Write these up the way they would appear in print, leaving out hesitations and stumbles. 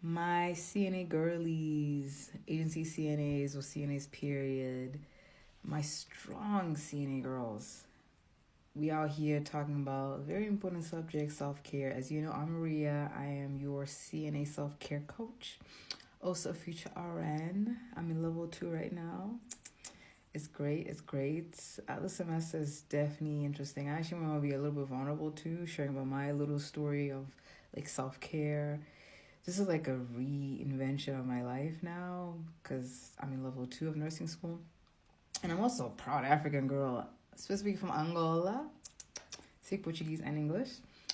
My CNA girlies, agency CNAs or CNAs period, my strong CNA girls. We out here talking about a very important subject, self-care. As you know, I'm Maria. I am your CNA self-care coach. Also a future RN. I'm in level 2 right now. It's great. It's great. The semester is definitely interesting. I actually want to be a little bit vulnerable too, sharing about my little story of like self-care. This is like a reinvention of my life now because I'm in level 2 of nursing school. And I'm also a proud African girl, specifically from Angola. Speak Portuguese and English.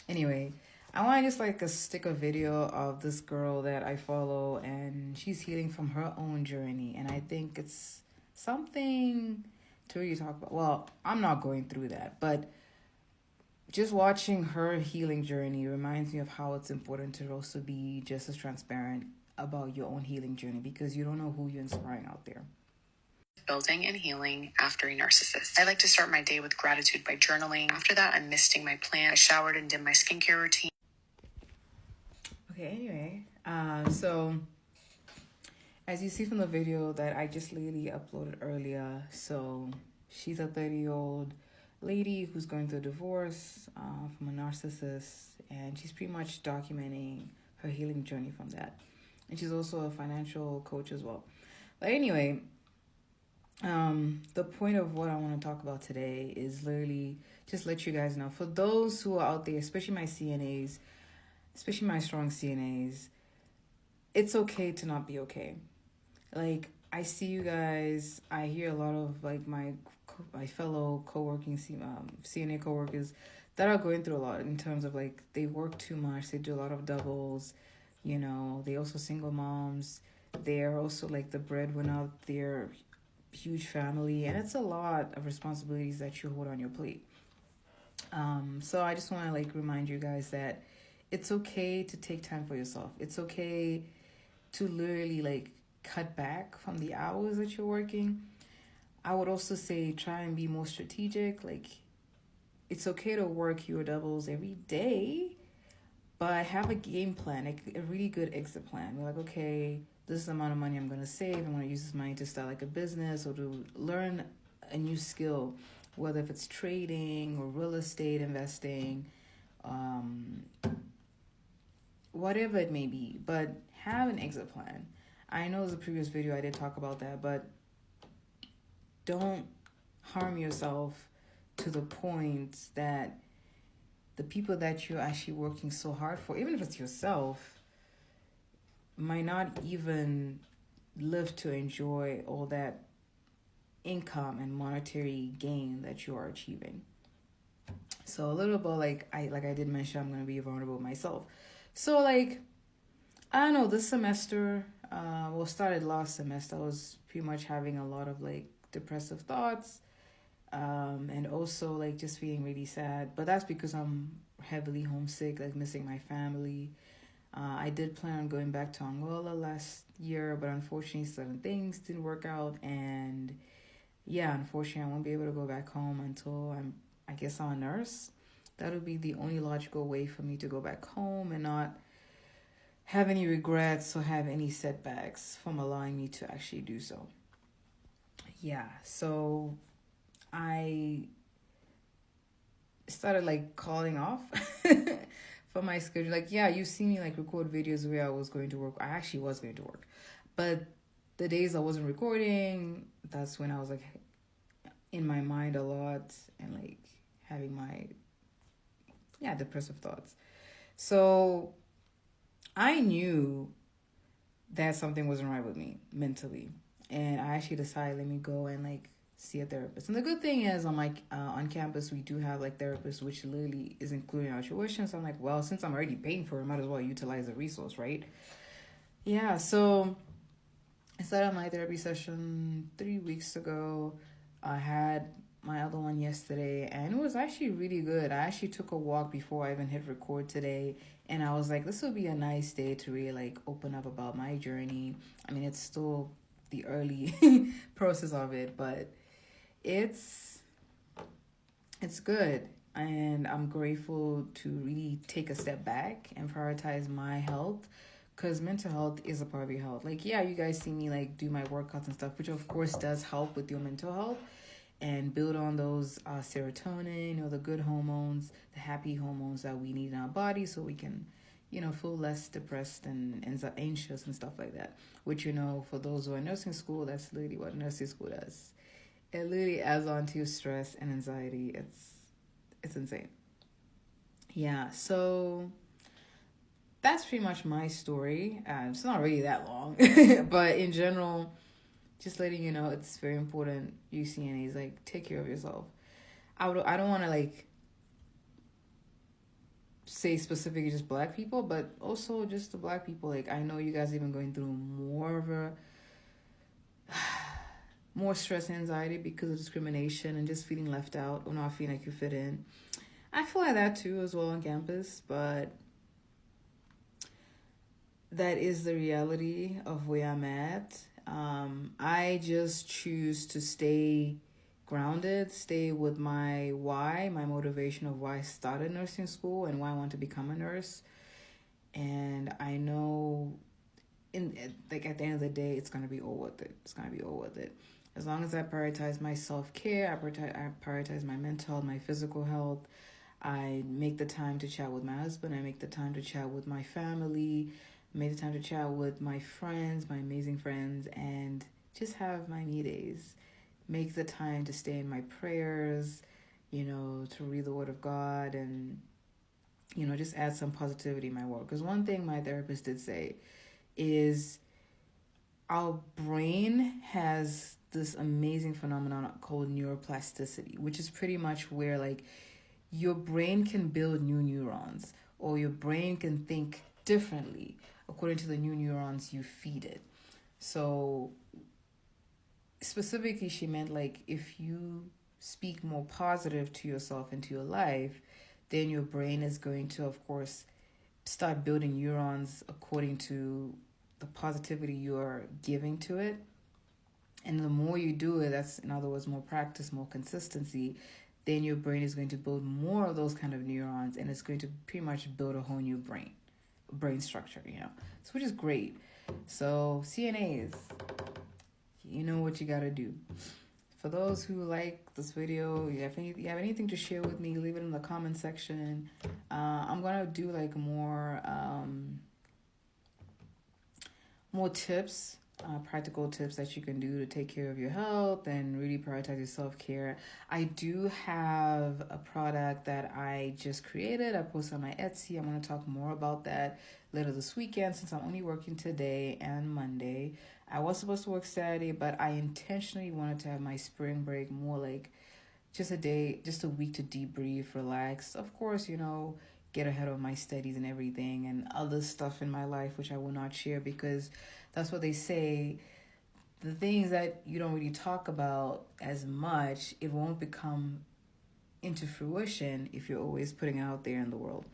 Anyway, I want to just like stick a video of this girl that I follow, and she's healing from her own journey. And I think it's something to really talk about. Well, I'm not going through that, but just watching her healing journey reminds me of how it's important to also be just as transparent about your own healing journey because you don't know who you're inspiring out there. Building and healing after a narcissist. I like to start my day with gratitude by journaling. After that, I'm misting my plant. I showered and did my skincare routine. Okay, anyway, so as you see from the video that I just literally uploaded earlier, so she's a 30-year-old lady who's going through a divorce from a narcissist, and she's pretty much documenting her healing journey from that. And she's also a financial coach as well. But anyway, the point of what I want to talk about today is literally just let you guys know, for those who are out there, especially my CNAs, especially my strong CNAs, it's okay to not be okay. Like, I see you guys, I hear a lot of like my fellow co-working CNA co-workers that are going through a lot in terms of like they work too much, they do a lot of doubles, you know, they also single moms, they're also like the breadwinner of their huge family, and it's a lot of responsibilities that you hold on your plate. So I just want to like remind you guys that it's okay to take time for yourself. It's okay to literally like cut back from the hours that you're working. I would also say try and be more strategic. Like, it's okay to work your doubles every day, but have a game plan, like a really good exit plan. You're like, okay, this is the amount of money I'm going to save. I'm going to use this money to start like a business or to learn a new skill, whether if it's trading or real estate investing, whatever it may be. But have an exit plan. I know there's a previous video I did talk about that, but don't harm yourself to the point that the people that you're actually working so hard for, even if it's yourself, might not even live to enjoy all that income and monetary gain that you are achieving. So a little bit like I did mention, I'm gonna be vulnerable myself. So like, I don't know, this semester, started last semester, I was pretty much having a lot of like depressive thoughts, and also like just feeling really sad. But that's because I'm heavily homesick, like missing my family. I did plan on going back to Angola last year, but unfortunately certain things didn't work out, and yeah, unfortunately I won't be able to go back home until I guess I'm a nurse. That would be the only logical way for me to go back home and not have any regrets or have any setbacks from allowing me to actually do so. Yeah, so I started like calling off for my schedule. Like, yeah, you see me like record videos where I was going to work. I actually was going to work, but the days I wasn't recording, that's when I was like in my mind a lot and like having my depressive thoughts. So I knew that something wasn't right with me mentally, and I actually decided, let me go and like see a therapist. And the good thing is, on campus we do have like therapists, which literally is including our tuition. So I'm like, well, since I'm already paying for it, I might as well utilize the resource, right? Yeah. So I started my therapy session 3 weeks ago. I had my other one yesterday, and it was actually really good. I actually took a walk before I even hit record today, and I was like, this would be a nice day to really like open up about my journey. I mean, it's still the early process of it, but it's good, and I'm grateful to really take a step back and prioritize my health, because mental health is a part of your health. Like, yeah, you guys see me like do my workouts and stuff, which of course does help with your mental health and build on those serotonin, the good hormones, the happy hormones that we need in our body, so we can, feel less depressed and anxious and stuff like that. Which, for those who are in nursing school, that's literally what nursing school does. It literally adds on to your stress and anxiety. It's insane. Yeah, so that's pretty much my story. It's not really that long, but in general, just letting you know, it's very important. You CNAs, like, take care of yourself. I don't want to like say specifically just Black people, but also just the Black people. Like, I know you guys have been going through more stress and anxiety because of discrimination and just feeling left out or not feeling like you fit in. I feel like that too as well on campus, but that is the reality of where I'm at. I just choose to stay grounded, stay with my why, my motivation of why I started nursing school and why I want to become a nurse. And I know at the end of the day, it's going to be all worth it. It's going to be all worth it. As long as I prioritize my self-care, I prioritize my mental, my physical health. I make the time to chat with my husband. I make the time to chat with my family. I make the time to chat with my friends, my amazing friends, and just have my me days. Make the time to stay in my prayers, to read the Word of God and, just add some positivity in my work. Because one thing my therapist did say is our brain has this amazing phenomenon called neuroplasticity, which is pretty much where, like, your brain can build new neurons, or your brain can think differently according to the new neurons you feed it. So specifically, she meant, like, if you speak more positive to yourself and to your life, then your brain is going to, of course, start building neurons according to the positivity you're giving to it. And the more you do it, that's, in other words, more practice, more consistency, then your brain is going to build more of those kind of neurons, and it's going to pretty much build a whole new brain structure, so which is great. So CNAs, you know what you got to do. For those who like this video, you have anything to share with me, leave it in the comment section. I'm going to do like more tips, practical tips that you can do to take care of your health and really prioritize your self-care. I do have a product that I just created. I posted on my Etsy. I'm going to talk more about that later this weekend, since I'm only working today and Monday. I was supposed to work Saturday, but I intentionally wanted to have my spring break more like just a week to debrief, relax. Of course, get ahead of my studies and everything and other stuff in my life, which I will not share, because that's what they say. The things that you don't really talk about as much, it won't become into fruition if you're always putting it out there in the world.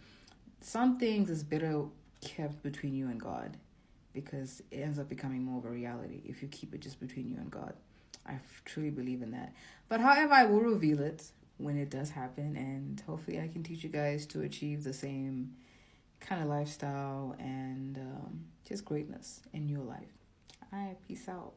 Some things is better kept between you and God, because it ends up becoming more of a reality if you keep it just between you and God. I truly believe in that. But however, I will reveal it when it does happen, and hopefully I can teach you guys to achieve the same kind of lifestyle and just greatness in your life. All right, peace out.